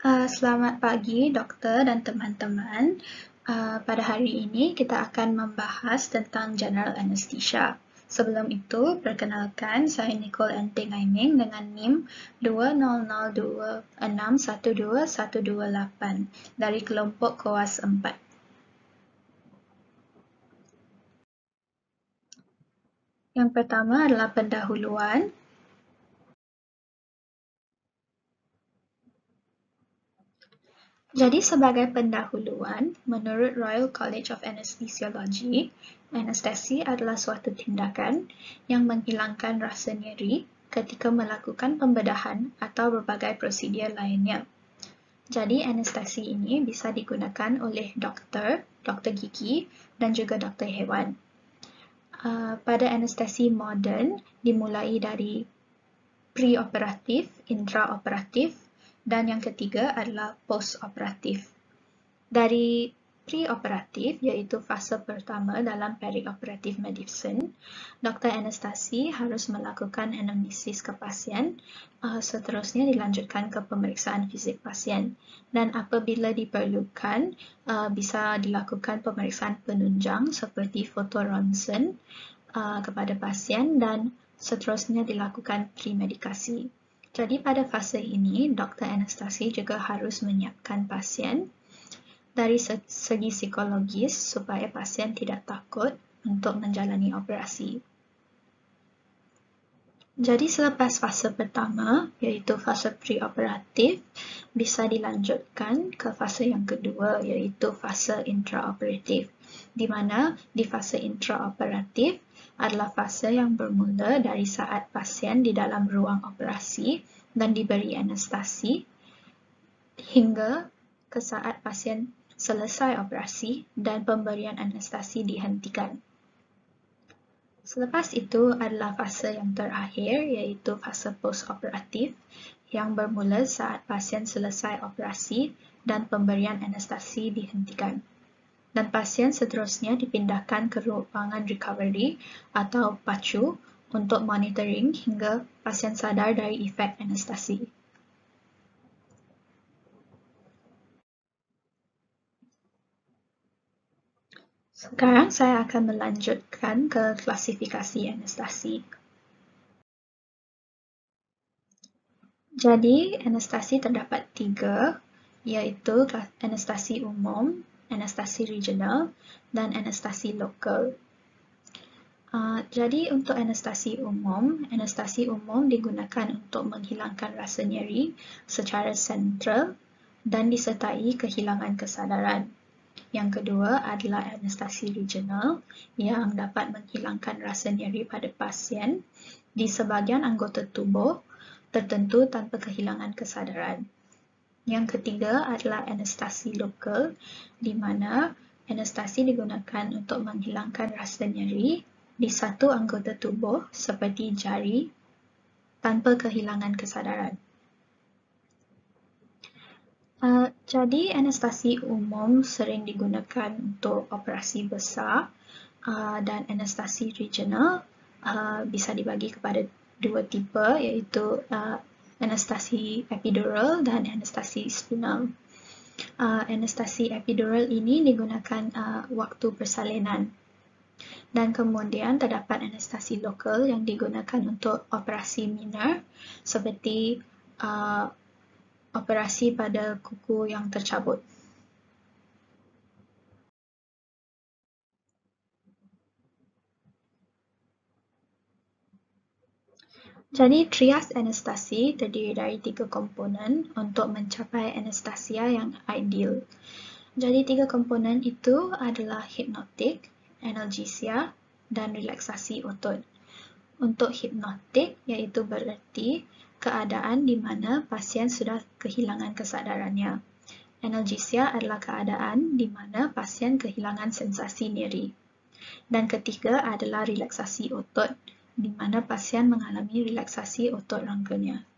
Selamat pagi doktor dan teman-teman. Pada hari ini kita akan membahas tentang general anesthesia. Sebelum itu, perkenalkan saya Nicole Enting Aiming dengan NIM 20026121228 dari kelompok KOAS 4. Yang pertama adalah pendahuluan. Jadi sebagai pendahuluan, menurut Royal College of Anesthesiology, anestesi adalah suatu tindakan yang menghilangkan rasa nyeri ketika melakukan pembedahan atau berbagai prosedur lainnya. Jadi anestesi ini bisa digunakan oleh doktor gigi dan juga doktor hewan. Pada anestesi moden dimulai dari preoperatif, intraoperatif, dan yang ketiga adalah postoperatif. Dari preoperatif, iaitu fasa pertama dalam perioperative medicine, doktor anestesi harus melakukan anamnesis ke pasien, seterusnya dilanjutkan ke pemeriksaan fisik pasien. Dan apabila diperlukan, bisa dilakukan pemeriksaan penunjang seperti fotoronsen kepada pasien dan seterusnya dilakukan premedikasi. Jadi pada fasa ini, doktor anestesi juga harus menyiapkan pasien dari segi psikologis supaya pasien tidak takut untuk menjalani operasi. Jadi selepas fasa pertama, iaitu fasa preoperatif, bisa dilanjutkan ke fasa yang kedua, iaitu fasa intraoperatif, di mana di fasa intraoperatif adalah fasa yang bermula dari saat pasien di dalam ruang operasi dan diberi anestesi hingga ke saat pasien selesai operasi dan pemberian anestesi dihentikan. Selepas itu adalah fasa yang terakhir, iaitu fasa postoperatif yang bermula saat pasien selesai operasi dan pemberian anestesi dihentikan. Dan pasien seterusnya dipindahkan ke ruangan recovery atau PACU untuk monitoring hingga pasien sadar dari efek anestesi. Sekarang saya akan melanjutkan ke klasifikasi anestesi. Jadi, anestesi terdapat 3, iaitu anestesi umum, anestesi regional, dan anestesi lokal. Jadi, untuk anestesi umum digunakan untuk menghilangkan rasa nyeri secara sentral dan disertai kehilangan kesedaran. Yang kedua adalah anestesi regional yang dapat menghilangkan rasa nyeri pada pasien di sebahagian anggota tubuh tertentu tanpa kehilangan kesedaran. Yang ketiga adalah anestesi lokal, di mana anestesi digunakan untuk menghilangkan rasa nyeri di satu anggota tubuh seperti jari tanpa kehilangan kesedaran. Jadi anestesi umum sering digunakan untuk operasi besar dan anestesi regional bisa dibagi kepada 2 tipe, iaitu anestesi epidural dan anestesi spinal. Anestesi epidural ini digunakan waktu persalinan. Dan kemudian terdapat anestesi lokal yang digunakan untuk operasi minor seperti operasi pada kuku yang tercabut. Jadi, trias anestesi terdiri dari 3 komponen untuk mencapai anestesia yang ideal. Jadi, 3 komponen itu adalah hipnotik, analgesia, dan relaksasi otot. Untuk hipnotik, iaitu bererti keadaan di mana pasien sudah kehilangan kesedarannya. Analgesia adalah keadaan di mana pasien kehilangan sensasi nyeri. Dan ketiga adalah relaksasi otot, di mana pasien mengalami relaksasi otot rangkanya.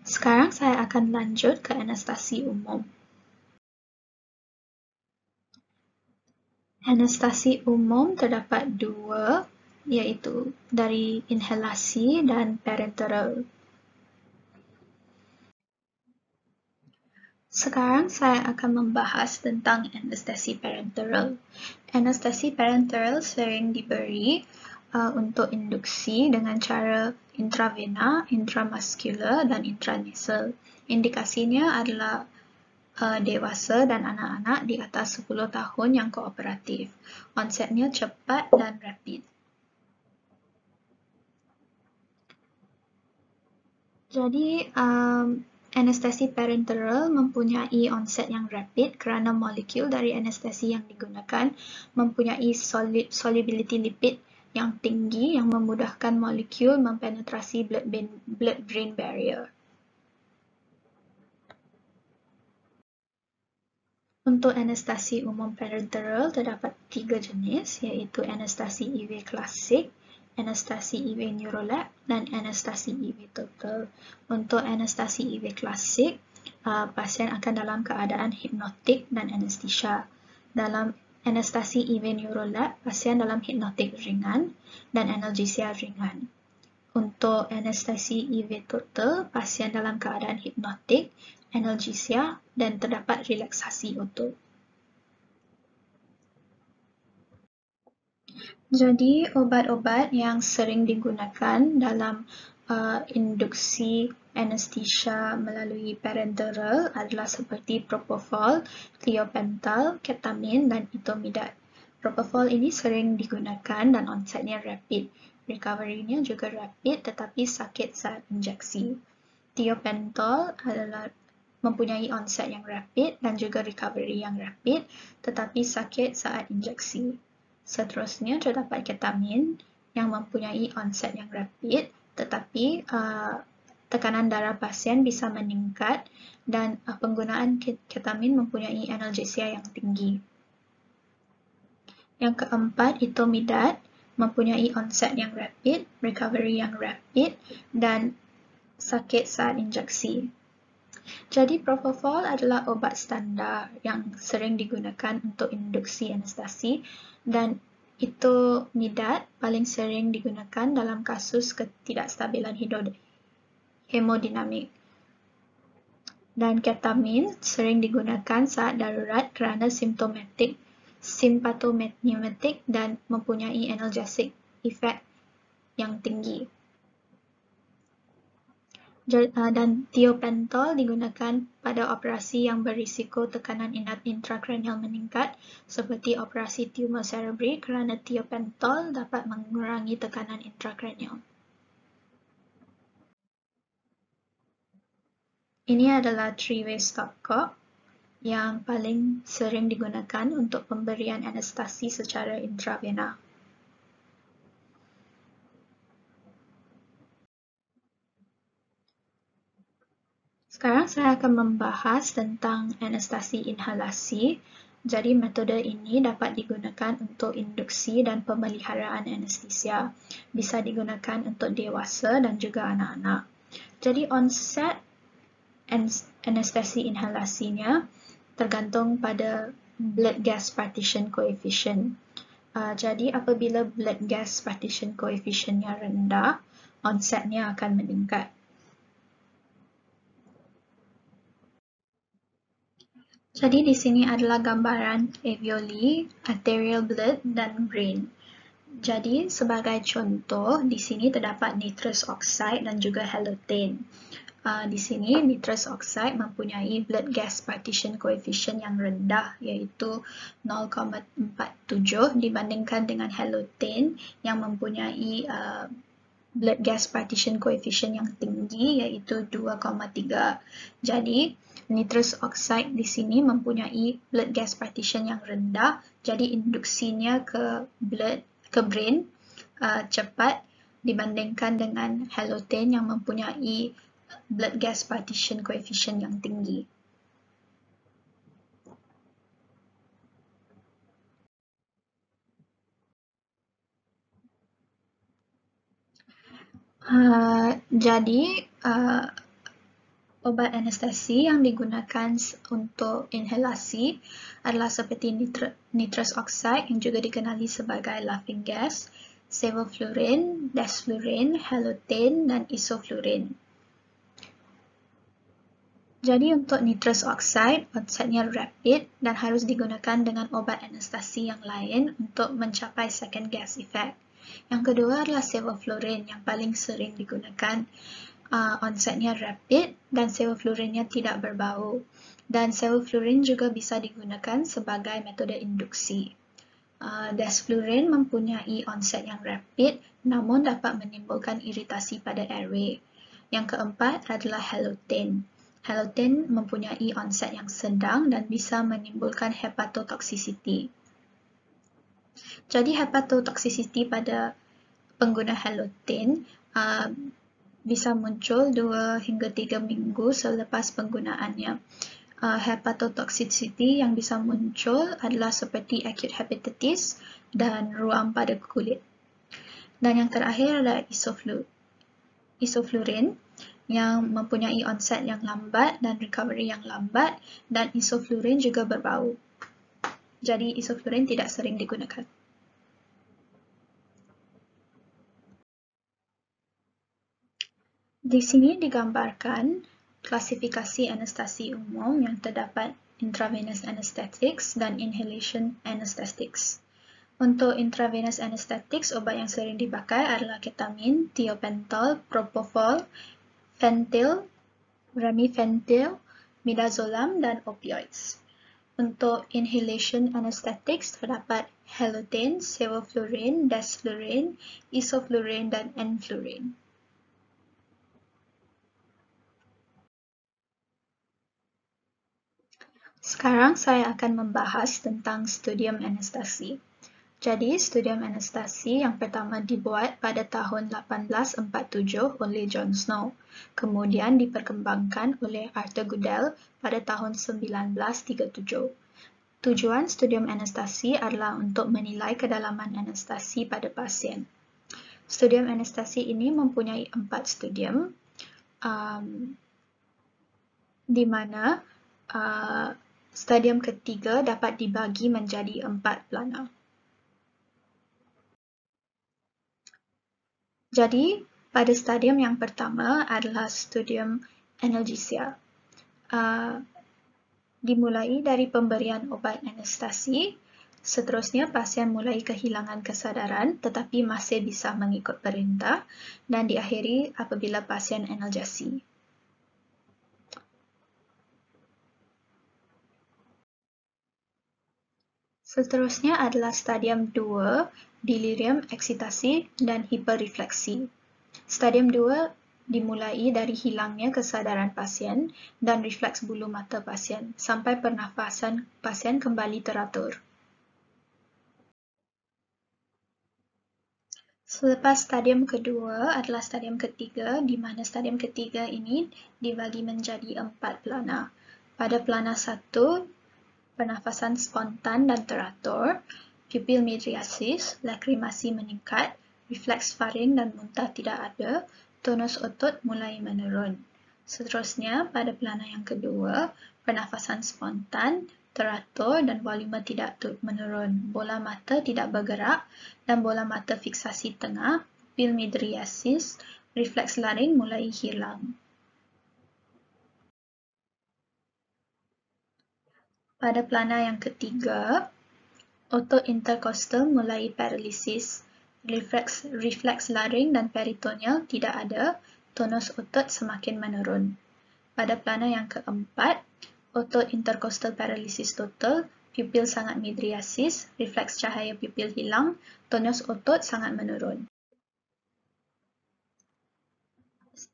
Sekarang saya akan lanjut ke anestesi umum. Anestesi umum terdapat dua, iaitu dari inhalasi dan parenteral. Sekarang saya akan membahas tentang anestesi parenteral. Anestesi parenteral sering diberi untuk induksi dengan cara intravena, intramuskular, dan intranasal. Indikasinya adalah dewasa dan anak-anak di atas 10 tahun yang kooperatif. Onsetnya cepat dan rapid. Jadi, anestesi parenteral mempunyai onset yang rapid kerana molekul dari anestesi yang digunakan mempunyai solubility lipid yang tinggi yang memudahkan molekul mempenetrasi blood-brain barrier. Untuk anestesi umum parenteral terdapat 3 jenis, iaitu anestesi IV klasik, anestesi IV neurolab, dan anestesi IV total. Untuk anestesi IV klasik, pasien akan dalam keadaan hipnotik dan anestesia. Dalam anestesi IV neurolab, pasien dalam hipnotik ringan dan analgesia ringan. Untuk anestesi IV total, pasien dalam keadaan hipnotik, analgesia, dan terdapat relaksasi otot. Jadi, obat-obat yang sering digunakan dalam induksi anestesia melalui parenteral adalah seperti propofol, thiopental, ketamin, dan etomidate. Propofol ini sering digunakan dan onsetnya rapid. Recovery-nya juga rapid tetapi sakit saat injeksi. Thiopental adalah mempunyai onset yang rapid dan juga recovery yang rapid tetapi sakit saat injeksi. Seterusnya terdapat ketamin yang mempunyai onset yang rapid tetapi tekanan darah pasien bisa meningkat dan penggunaan ketamin mempunyai analgesia yang tinggi. Yang keempat, etomidate mempunyai onset yang rapid, recovery yang rapid, dan sakit saat injeksi. Jadi, propofol adalah obat standar yang sering digunakan untuk induksi anestesi dan etomidate paling sering digunakan dalam kasus ketidakstabilan hemodinamik. Dan ketamin sering digunakan saat darurat kerana simptomatik dan mempunyai analgesic effect yang tinggi. Dan thiopental digunakan pada operasi yang berisiko tekanan intrakranial meningkat seperti operasi tumor cerebri kerana thiopental dapat mengurangi tekanan intrakranial. Ini adalah three-way stopcock yang paling sering digunakan untuk pemberian anestesi secara intravena. Sekarang saya akan membahas tentang anestesi inhalasi. Jadi metode ini dapat digunakan untuk induksi dan pemeliharaan anestesia. Bisa digunakan untuk dewasa dan juga anak-anak. Jadi onset anestesi inhalasinya tergantung pada blood gas partition coefficient. Jadi apabila blood gas partition coefficient-nya rendah, onsetnya akan meningkat. Jadi di sini adalah gambaran alveoli, arterial blood, dan brain. Jadi sebagai contoh, di sini terdapat nitrous oxide dan juga halotane. Di sini nitrous oxide mempunyai blood gas partition coefficient yang rendah, iaitu 0,47 dibandingkan dengan halotane yang mempunyai blood gas partition coefficient yang tinggi, iaitu 2,3. Jadi nitrous oxide di sini mempunyai blood gas partition yang rendah, jadi induksinya ke brain cepat dibandingkan dengan halotane yang mempunyai blood gas partition coefficient yang tinggi. Jadi Obat anestesi yang digunakan untuk inhalasi adalah seperti nitrous oxide yang juga dikenali sebagai laughing gas, sevoflurin, desflurin, halothane dan isoflurin. Jadi untuk nitrous oxide, onsetnya rapid dan harus digunakan dengan obat anestesi yang lain untuk mencapai second gas effect. Yang kedua adalah sevoflurin yang paling sering digunakan. Onsetnya rapid dan sevoflurinnya tidak berbau. Dan sevoflurin juga bisa digunakan sebagai metode induksi. Desflurin mempunyai onset yang rapid namun dapat menimbulkan iritasi pada airway. Yang keempat adalah halothane. Halothane mempunyai onset yang sedang dan bisa menimbulkan hepatotoxicity. Jadi hepatotoxicity pada pengguna halothane bisa muncul 2 hingga 3 minggu selepas penggunaannya. Hepatotoxicity yang bisa muncul adalah seperti acute hepatitis dan ruam pada kulit. Dan yang terakhir adalah isoflurin yang mempunyai onset yang lambat dan recovery yang lambat, dan isoflurin juga berbau. Jadi isoflurin tidak sering digunakan. Di sini digambarkan klasifikasi anestesi umum yang terdapat intravenous anesthetics dan inhalation anesthetics. Untuk intravenous anesthetics, obat yang sering dipakai adalah ketamin, thiopental, propofol, fentanyl, remifentanil, midazolam, dan opioids. Untuk inhalation anesthetics terdapat halothane, sevoflurin, desflurin, isoflurin, dan enflurin. Sekarang saya akan membahas tentang studium anestesi. Jadi, studium anestesi yang pertama dibuat pada tahun 1847 oleh John Snow, kemudian diperkembangkan oleh Arthur Goodell pada tahun 1937. Tujuan studium anestesi adalah untuk menilai kedalaman anestesi pada pasien. Studium anestesi ini mempunyai 4 studium, di mana stadium ketiga dapat dibagi menjadi 4 plana. Jadi, pada stadium yang pertama adalah studium analgesia. Dimulai dari pemberian obat anestesi, seterusnya pasien mulai kehilangan kesadaran tetapi masih bisa mengikut perintah, dan diakhiri apabila pasien analgesi. Seterusnya adalah stadium 2, delirium, eksitasi, dan hiperrefleksi. Stadium 2 dimulai dari hilangnya kesadaran pasien dan refleks bulu mata pasien sampai pernafasan pasien kembali teratur. Selepas stadium kedua adalah stadium ketiga, di mana stadium ketiga ini dibagi menjadi 4 plana. Pada plana 1, pernafasan spontan dan teratur, pupil midriasis, lakrimasi meningkat, refleks faring dan muntah tidak ada, tonus otot mulai menurun. Seterusnya, pada plana yang kedua, pernafasan spontan, teratur dan volume tidak menurun. Bola mata tidak bergerak dan bola mata fiksasi tengah, pupil midriasis, refleks laring mulai hilang. Pada plana yang ketiga, otot interkostal mulai paralisis, refleks laring dan peritoneal tidak ada, tonus otot semakin menurun. Pada plana yang keempat, otot interkostal paralisis total, pupil sangat midriasis, refleks cahaya pupil hilang, tonus otot sangat menurun.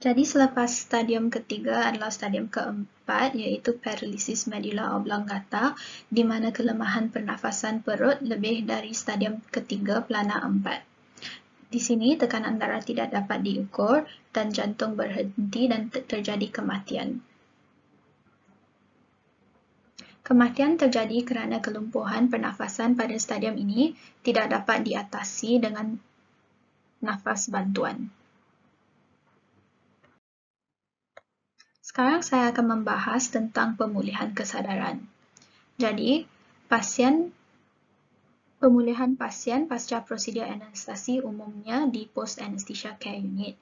Jadi selepas stadium ketiga adalah stadium keempat, iaitu paralisis medulla oblongata, di mana kelemahan pernafasan perut lebih dari stadium ketiga plana 4. Di sini tekanan darah tidak dapat diukur dan jantung berhenti dan terjadi kematian. Kematian terjadi kerana kelumpuhan pernafasan pada stadium ini tidak dapat diatasi dengan nafas bantuan. Sekarang saya akan membahas tentang pemulihan kesadaran. Jadi, pemulihan pasien pasca prosedur anestesi umumnya di Post Anesthesia Care Unit.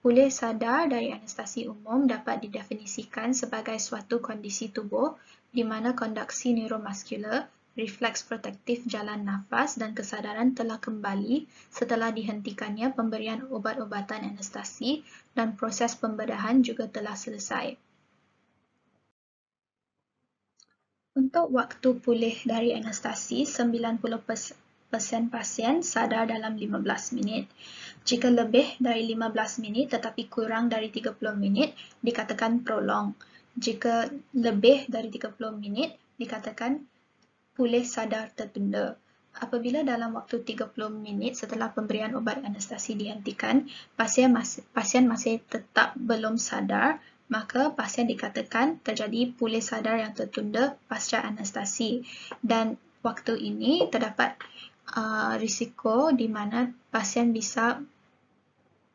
Pulih sadar dari anestesi umum dapat didefinisikan sebagai suatu kondisi tubuh di mana konduksi neuromuskular, refleks protektif jalan nafas dan kesadaran telah kembali setelah dihentikannya pemberian ubat-ubatan anestesi dan proses pembedahan juga telah selesai. Untuk waktu pulih dari anestesi, 90% pasien sadar dalam 15 minit. Jika lebih dari 15 minit tetapi kurang dari 30 minit, dikatakan prolong. Jika lebih dari 30 minit, dikatakan pulih sadar tertunda. Apabila dalam waktu 30 minit setelah pemberian ubat anestesi dihentikan, pasien masih tetap belum sadar, maka pasien dikatakan terjadi pulih sadar yang tertunda pasca anestesi. Dan waktu ini terdapat risiko di mana pasien bisa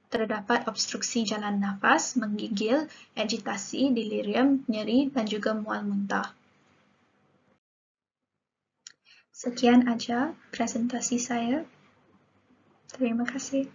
terdapat obstruksi jalan nafas, menggigil, agitasi, delirium, nyeri dan juga mual muntah. Sekian aja presentasi saya. Terima kasih.